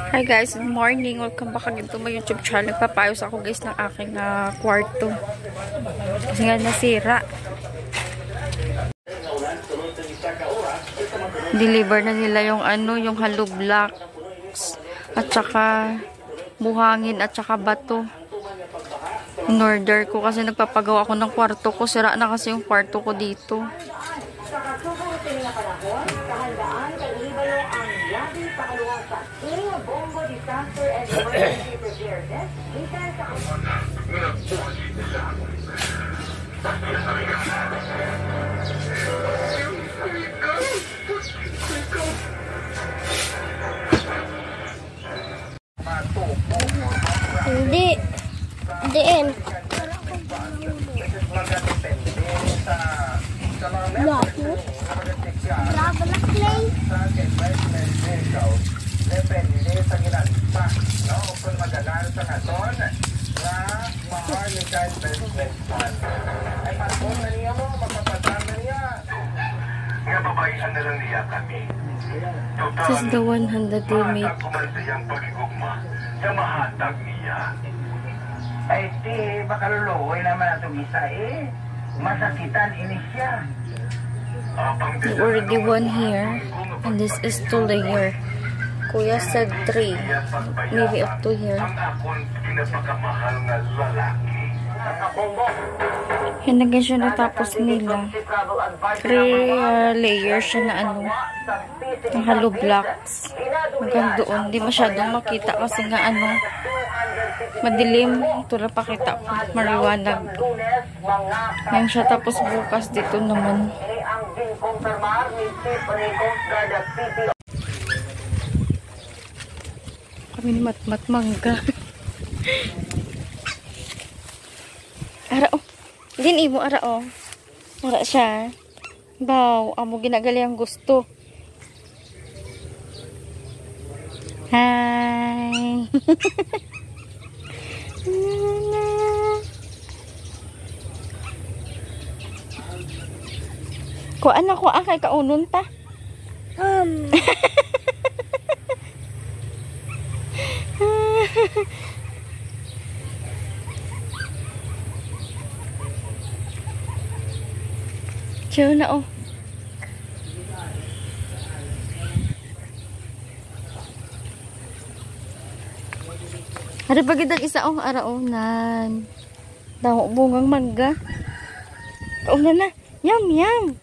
Hi guys, good morning. Welcome back again to my YouTube channel. Papayos ako guys ng aking kwarto. Kasi nga nasira. Deliver na nila yung yung hollow blocks at saka buhangin at saka bato. In-order ko kasi nagpapagawa ako ng kwarto ko. Sira na kasi yung kwarto ko dito. Hindi. Diin. Bravo. Bravo na clay. Depende sa ginagpa. No? Kung magagal sa naton na mahal ni kahit best man. Ay matong na niya mo, mapapatan na niya. Nga babayan na lang niya kami. This is the one that they make. Sa mahatag niya. Ay di, makaluluoy naman itong isa eh. Masakitan ini siya. We already one here. And this is 2 layer. Kuya said 3. Maybe up to here. Yan na guys siya natapos nila. 3 layers siya na ng hollow blocks. Hanggang doon. Hindi masyadong makita kasi nga madilim. Ito lang pakita ko. Maliwanag. Yan siya. Tapos bukas dito naman. Kami ni Matmat mangga. Ara oh. Din imo ara oh. Ara siya. Baw, amo ginagali ang gusto. Hi. Kuan ako kay kaunon ta. Diyo na oh. Ara pagidang isa oh, ara oh nan. Daw bungang mangga. Kauna na. Yum yum.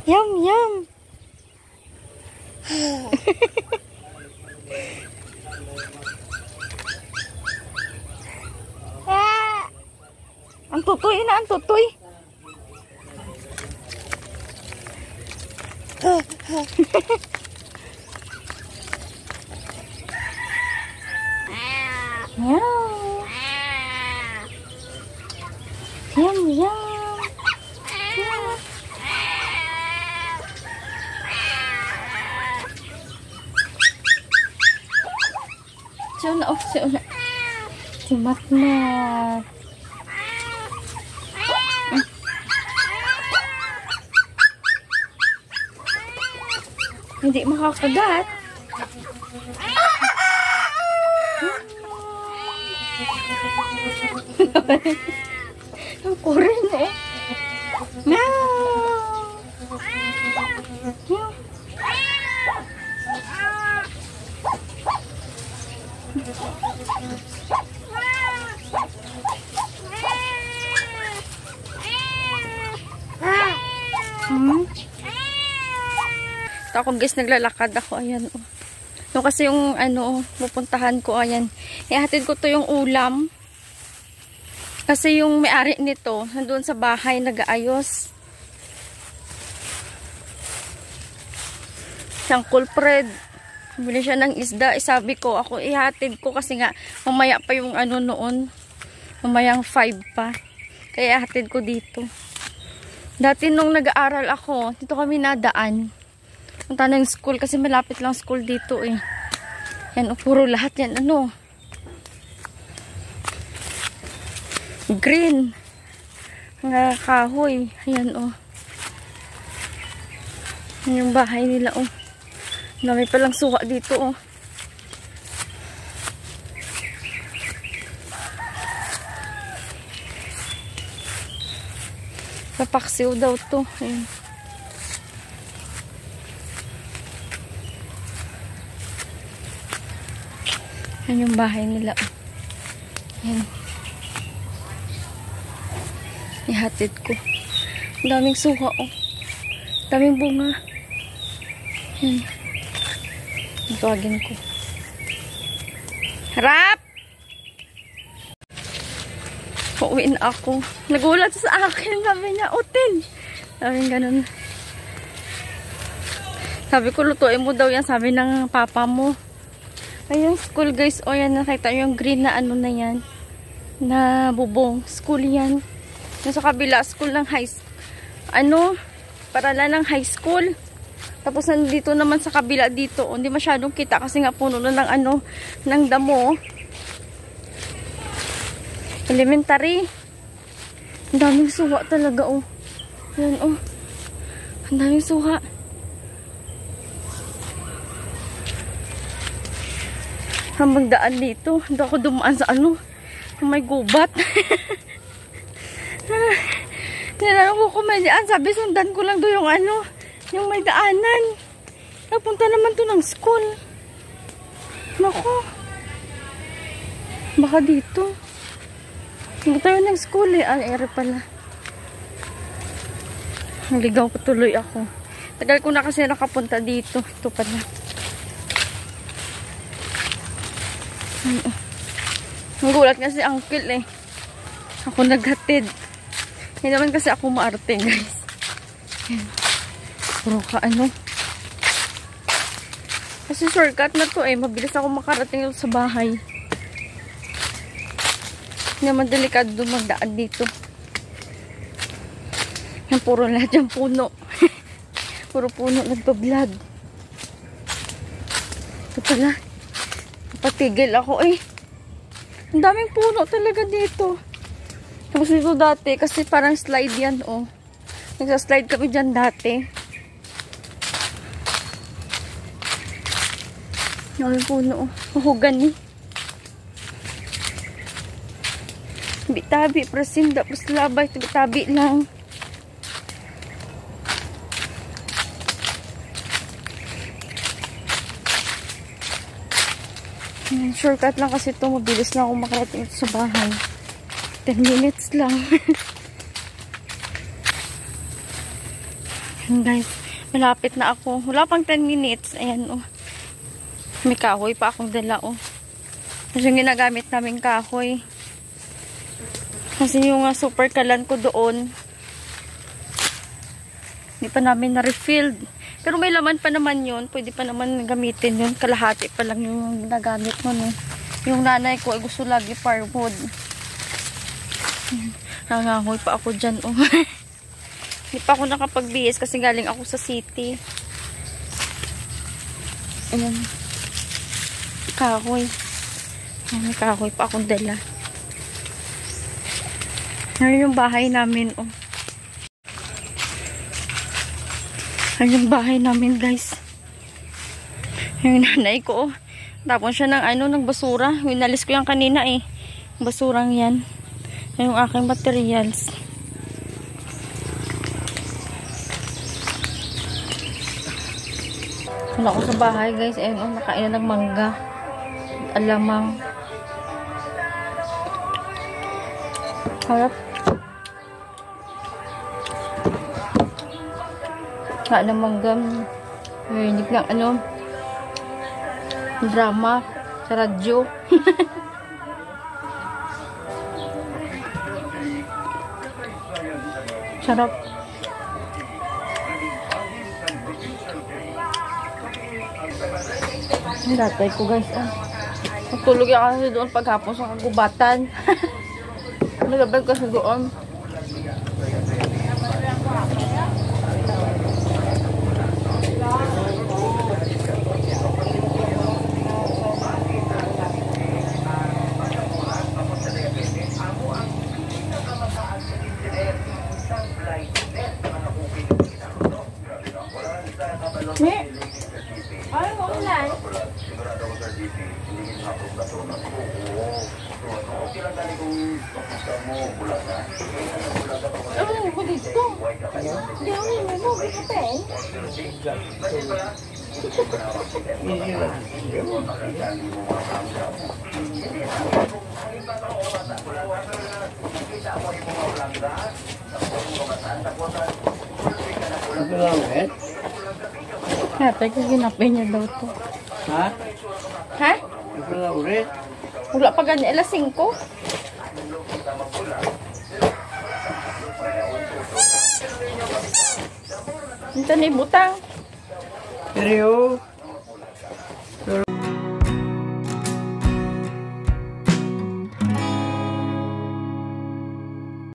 Yum yum. Ang tutoy na, ang tutoy. Yum yum. Siya na, oh, siya na. Si Matmat. Hindi makakagat. Ang kurin eh. Meow. Meow. Ako guys, naglalakad ako. Ayan oh. So, kasi yung pupuntahan ko, ayan. Ihatid ko to yung ulam. Kasi yung may-ari nito, nandun sa bahay, nag-aayos. Siyang culpred. Bili siya ng isda. Sabi ko, ako ihatid ko kasi nga, mamaya pa yung noon. Mamayang 5 pa. Kaya ihatid ko dito. Dati nung nag-aaral ako, dito kami nadaan. Punta ng school kasi malapit lang school dito eh. Yan, puro lahat yan. Green. Nga kahoy. Ayan oh. Yung bahay nila oh. Dami palang suka dito, oh. Papaksiw daw to. Ayan. Ayan yung bahay nila. Ayan. Ihatid ko. Ang daming suka, oh. Daming bunga. Ayan. Tawagin ko. Harap! Pauwiin ako. Nagulat sa akin. Sabi niya, Utin. Sabi niya ganun. Sabi ko, lutuin mo daw yan. Sabi ng papa mo. Ayun, school guys. O yan, nakita yung green na ano na yan. Na bubong. School yan. Yung sa kabila, school ng high school. Ano? Paralan ng high school. Tapos nandito naman sa kabila dito. Hindi masyadong kita kasi nga puno na ng ano, ng damo. Elementary. Ang daming suha talaga, oh. Yan, oh. Ang daming suha. Hambang daan dito. Hindi ako dumaan sa ano. May gubat. Nilalong ko kumalian. Sabi, sundan ko lang doon yung ano. Yung may daanan. Napunta naman to ng school. Nako. Baka dito. Hindi tayo ng school eh. Ere pala. Naligaw ko tuloy ako. Tagal ko na kasi nakapunta dito. Ito pala. Nagulat nga si uncle eh. Ako naghatid. Hindi naman kasi ako maarte guys. Yan. Puro ka ano. Kasi shortcut na to eh. Mabilis ako makarating sa bahay. Hindi naman delikado magdaan dito. Yan, puro lahat yung puno. Puro puno nagpa-vlog. Ito pala. Napatigil ako eh. Ang daming puno talaga dito. Tapos dito dati, kasi parang slide yan oh. Nagsa-slide kami dyan dati. Daming puno oh. Mahugan eh. Tabi-tabi, prasinda, praslabay, tabi-tabi lang. Shortcut lang kasi ito. Mabilis na ako makarating sa bahay. 10 minutes lang. Ayan guys. Malapit na ako. Wala pang 10 minutes. Ayan oh. May kahoy pa akong dala oh. Kasi yung ginagamit namin kahoy. Kasi yung super kalan ko doon. Hindi pa namin na-refilled. Pero may laman pa naman yun. Pwede pa naman gamitin yun. Kalahati pa lang yung ginagamit mo. No? Yung nanay ko ay gusto lagi firewood. Nangangoy pa ako dyan. Oh. Hindi pa ako nakapag-BS kasi galing ako sa city. Ayan. Kahoy. Ayan, kahoy pa akong dala. Ayan yung bahay namin. Oh. Ayan yung bahay namin guys. Yung nanay ko oh. Tapon siya ng ano, ng basura. Winalis ko yan kanina eh. Basurang yan. Yung aking materials. Wala ko sa bahay guys. Ayan oh, nakain na ng mangga. Alamang. Harap. Wala ng mangga. Hindi lang ano. Drama sa radyo. Sarap. Datay ko guys. Magtulog ako kasi doon paghapon sa kagubatan. Nagabag kasi doon. Ay, maulan. Sigurado ko sa GP, hindi hapon na to. Oo. Okay lang dali kung gusto mo, bulag na. Bulag ka pa mo. Ano ko dito? Hindi ako mo, may kape. Kaya ko ginapin niya daw to. Ha? Ha? Ito na ulit. Wala pa ganyan, alas 5. Ito na ibutang. Seryo?